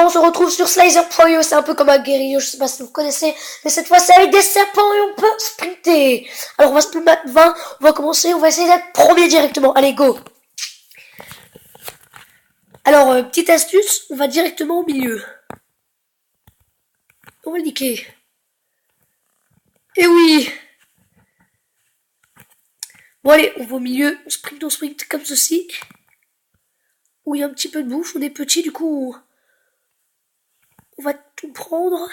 on se retrouve sur Slicer.io, c'est un peu comme un guérilla, je sais pas si vous connaissez, mais cette fois c'est avec des serpents et on peut sprinter. Alors on va se mettre 20, on va commencer, on va essayer d'être premier directement, allez go. Alors, petite astuce, on va directement au milieu. On va le niquer. Et oui. Bon allez, on va au milieu, on sprint comme ceci. Où il y a un petit peu de bouffe, on est petit, du coup on va tout prendre.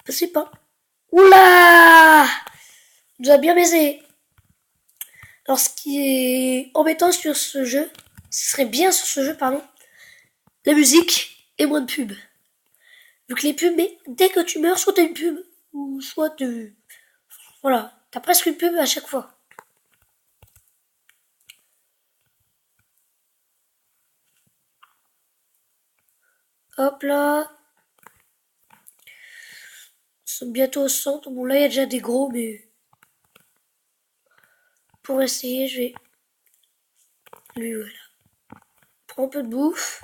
Passez pas. Oula! Il nous a bien baisé. Alors ce qui est embêtant sur ce jeu, ce serait bien sur ce jeu, pardon, la musique et moins de pub. Vu que les pubs, mais dès que tu meurs, soit t'as une pub, ou soit tu... Voilà, t'as presque une pub à chaque fois. Hop là. Nous sommes bientôt au centre. Bon là il y a déjà des gros, mais... Pour essayer, je vais... Lui, voilà. Prends un peu de bouffe.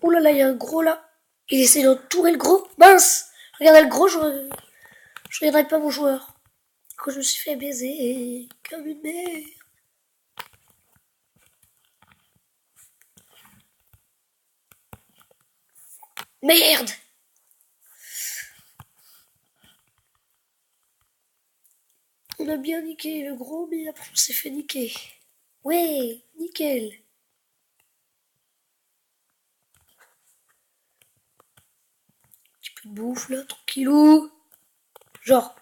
Ouh là là, il y a un gros là. Il essaie d'entourer le gros. Mince! Regardez le gros, je regarderai pas mon joueur. Quand je me suis fait baiser comme une merde. Merde! On a bien niqué le gros, mais après on s'est fait niquer. Ouais, nickel. Un petit peu de bouffe là, tranquillou. Genre.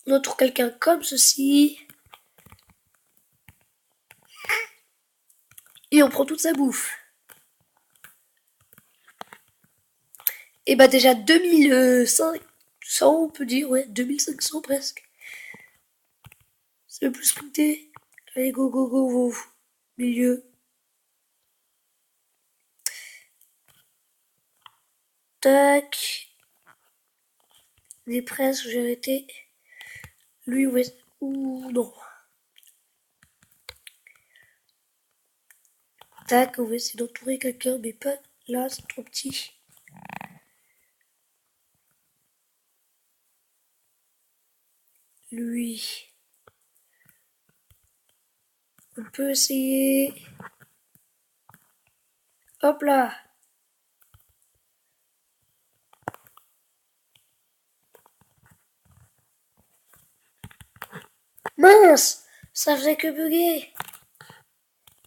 On entoure quelqu'un comme ceci. Et on prend toute sa bouffe. Et bah déjà 2500, on peut dire, ouais, 2500 presque. C'est le plus sprinté. Allez, go, go, go, go. Milieu. Tac. Il est presque, j'ai arrêté. Lui, ouais. Ouh, non. Tac, on va essayer d'entourer quelqu'un, mais pas là, c'est trop petit. Lui. On peut essayer. Hop là. Mince! Ça faisait que bugger.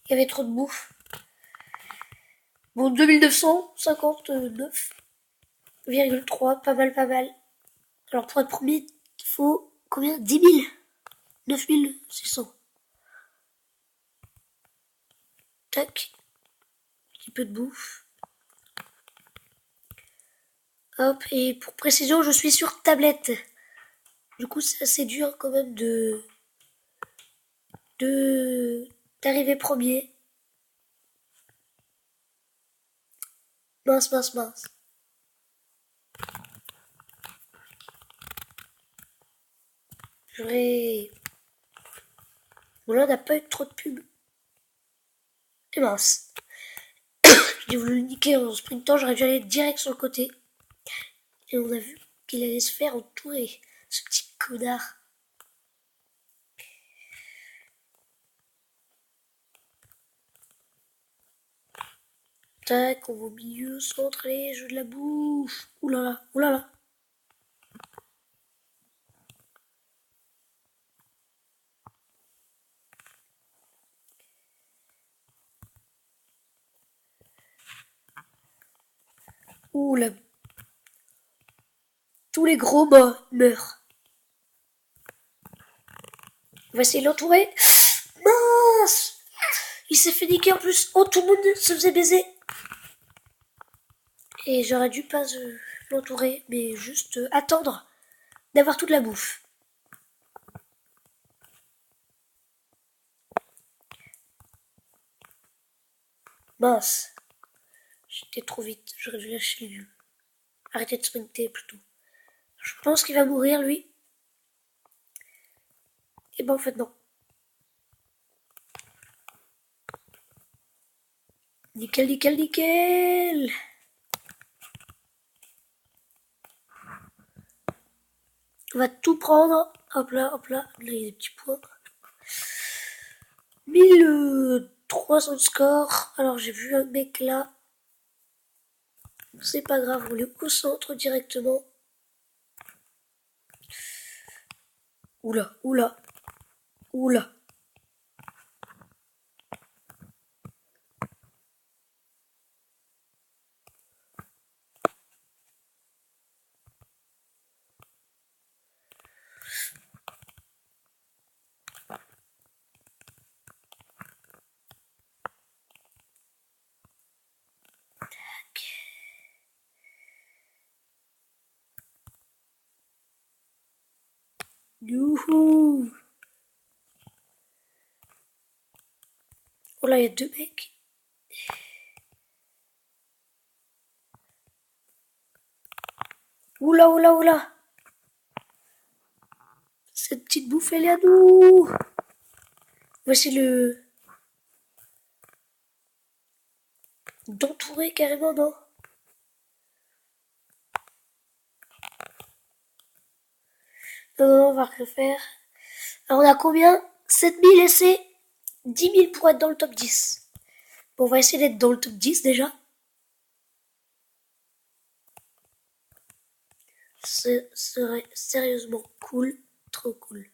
Il y avait trop de bouffe. Bon, 2959,3, pas mal, pas mal. Alors pour être premier, il faut combien? 10 000? 9600. Tac. Un petit peu de bouffe. Hop, et pour précision, je suis sur tablette. Du coup, c'est assez dur quand même d'arriver premier. Mince, mince, mince. J'aurais... Bon là, on n'a pas eu trop de pub. Et mince. J'ai voulu le niquer en sprintant, j'aurais dû aller direct sur le côté. Et on a vu qu'il allait se faire entourer, ce petit connard. Tac, on va au milieu, centre, allez, je veux de la bouffe. Oulala, oulala. Oula. Tous les gros meurent. On va essayer de l'entourer. Mince! Il s'est fait niquer en plus. Oh, tout le monde se faisait baiser. Et j'aurais dû pas l'entourer, mais juste attendre d'avoir toute la bouffe. Mince. J'étais trop vite. J'aurais dû lâcher lui. Arrêter de sprinter plutôt. Je pense qu'il va mourir lui. Et ben en fait non. Nickel, nickel, nickel. On va tout prendre. Hop là, hop là. Là, il y a des petits points. 1300 de score. Alors, j'ai vu un mec là. C'est pas grave, on est au centre directement. Oula, oula, oula. Youhou. Oh là, il y a deux mecs. Oula, oula, oula. Cette petite bouffe, elle est à nous. Voici le... d'entourer carrément, non? Non, non, on va rien faire. Alors, on a combien? 7000 et c'est 10 000 pour être dans le top 10. Bon, on va essayer d'être dans le top 10 déjà. Ce serait sérieusement cool. Trop cool.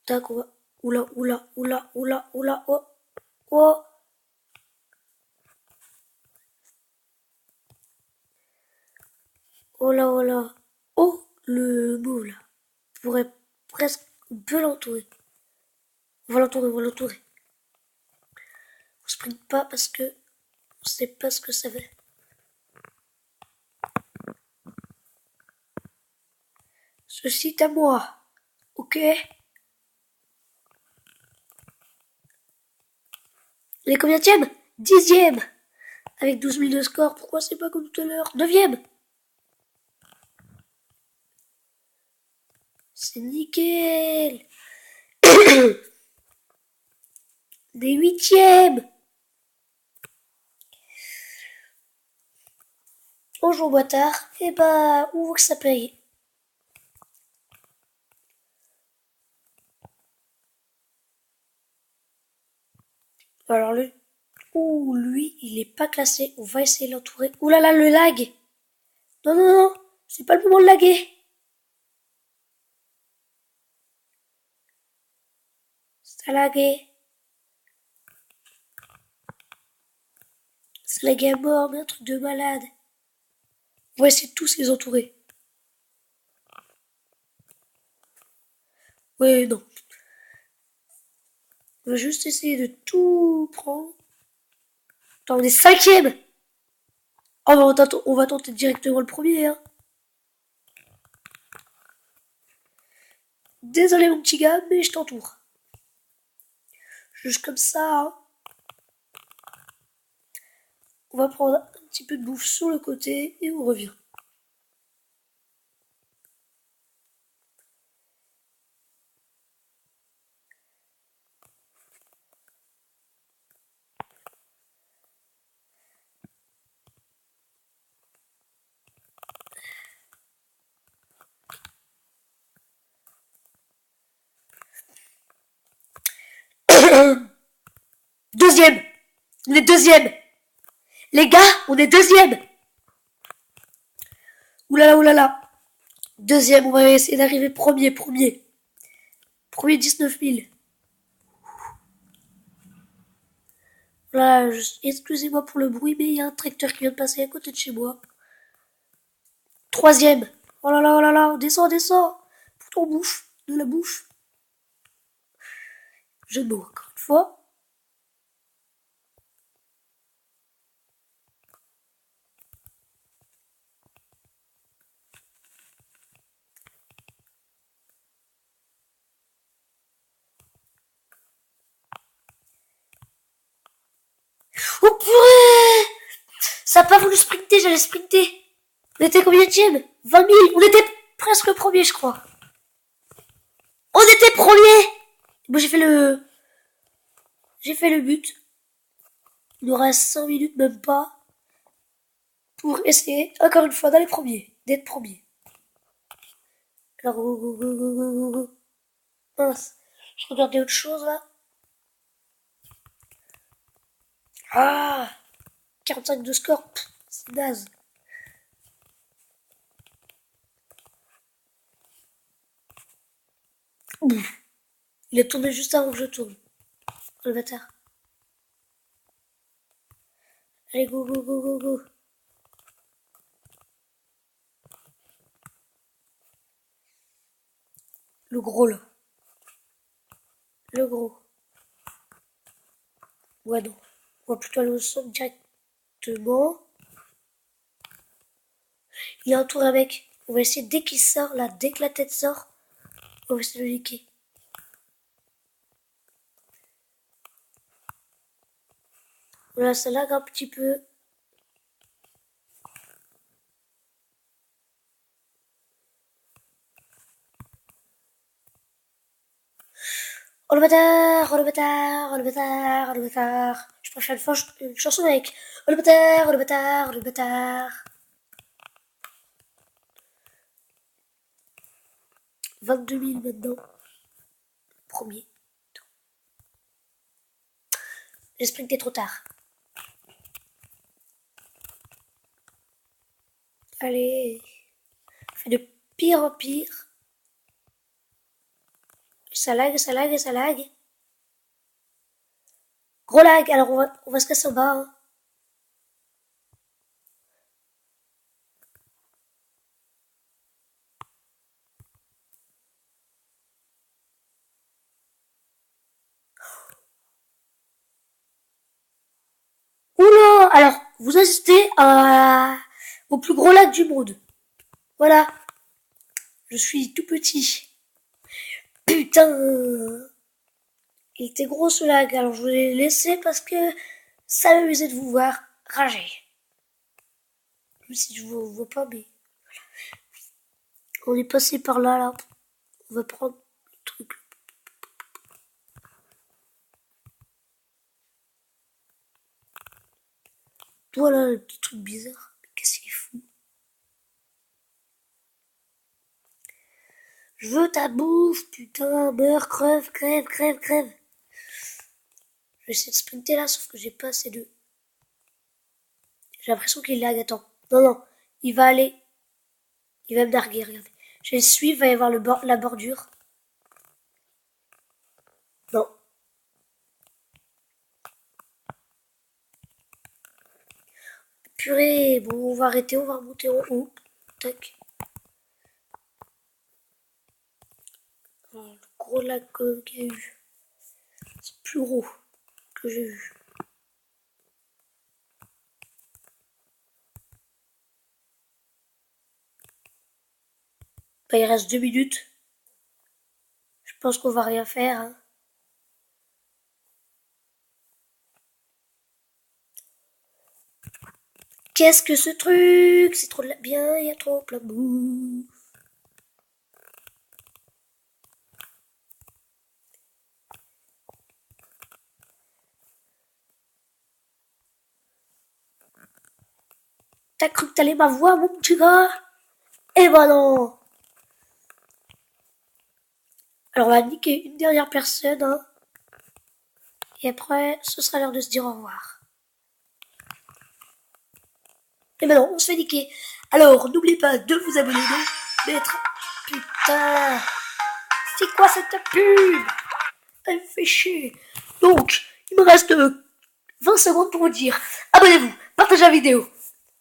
Tac, on va... Oula, oula, oula, oula, oula, oh, oh. Oh là, oh là. Oh, le move là. On pourrait presque... On peut l'entourer. On va l'entourer, on va l'entourer. On sprint pas parce que on sait pas ce que ça fait. Ceci est à moi. Ok. Les combienième? 10e. Avec 12 000 de score. Pourquoi c'est pas comme tout à l'heure? 9e. C'est nickel. Des 8e. Bonjour boitard. Eh bah, où que ça paye? Alors le... Ouh, lui, il est pas classé. On va essayer de l'entourer. Ouh là là, le lag. Non, non, non. C'est pas le moment de laguer. Ça lagué. Ça lagué à mort, mais un truc de malade. On va essayer de tous les entourer. Ouais, non. On va juste essayer de tout prendre. Attends, on est 5e. Oh, on va tenter directement le premier, hein. Désolé, mon petit gars, mais je t'entoure. Juste comme ça, hein. On va prendre un petit peu de bouffe sur le côté et on revient. Deuxième. On est deuxième. Les gars, on est deuxième. Oulala, oulala. Deuxième, on va essayer d'arriver premier. Premier 19 000. Voilà, excusez-moi pour le bruit, mais il y a un tracteur qui vient de passer à côté de chez moi. Troisième. Oh là là, on descend, on descend. Pour ton bouffe, de la bouffe. Je mots, encore une fois. pas voulu sprinter, j'allais sprinter. On était combienième? 20 000. On était presque premier, je crois. On était premier. Bon, j'ai fait le but. Il nous reste 5 minutes, même pas, pour essayer, encore une fois, d'aller premier, d'être premier. Alors, go. Mince. Je regardais autre chose, là. Ah! 45 de score. C'est naze. Ouf. Il est tourné juste avant que je tourne. Le bâtard. Allez, go. Le gros, là. Le gros. Ouais, non. On va plutôt aller au centre directement. Il y a un tour avec. On va essayer dès qu'il sort, là, dès que la tête sort, on va essayer de le niquer. Voilà, ça lag un petit peu. Oh le bâtard, oh le bâtard, oh le bâtard, oh le bâtard. Je préfère une chanson avec oh le bâtard, oh le bâtard, oh le bâtard. 22 000 maintenant. Premier. J'ai sprinté trop tard. Allez. Fait de pire en pire. Ça lag. Gros lag, alors on va se casser en bas. Hein. Oula, alors vous assistez au plus gros lag du monde. Voilà. Je suis tout petit. Putain. Il était gros ce lag, alors je voulais le laisser parce que ça m'amusait de vous voir rager. Même si je vous vois pas, mais on est passé par là, là. On va prendre le truc. Voilà le petit truc bizarre. Mais qu'est-ce qu'il est fou. Je veux ta bouffe, putain, meurs, crève. Je vais essayer de sprinter là, sauf que j'ai pas assez de... J'ai l'impression qu'il lag, attends. Non, il va aller. Il va me narguer, regardez. Je vais le suivre, il va y avoir la bordure. Non. Purée, bon, on va arrêter, on va remonter en haut. Tac. Oh, le gros lag qu'il y a eu. C'est plus gros que j'ai vu. Bah, il reste 2 minutes. Je pense qu'on va rien faire. Hein. Qu'est-ce que ce truc? C'est trop bien, il y a trop plein de boue. T'as cru que t'allais m'avoir, mon petit gars? Eh ben non. Alors on va niquer une dernière personne. Hein. Et après, ce sera l'heure de se dire au revoir. Et maintenant, on se fait niquer. Alors, n'oubliez pas de vous abonner, de mettre... Putain. C'est quoi cette pub? Elle me fait chier. Donc, il me reste 20 secondes pour vous dire. Abonnez-vous, partagez la vidéo.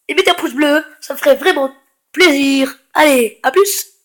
Et mettez un pouce bleu, ça me ferait vraiment plaisir. Allez, à plus.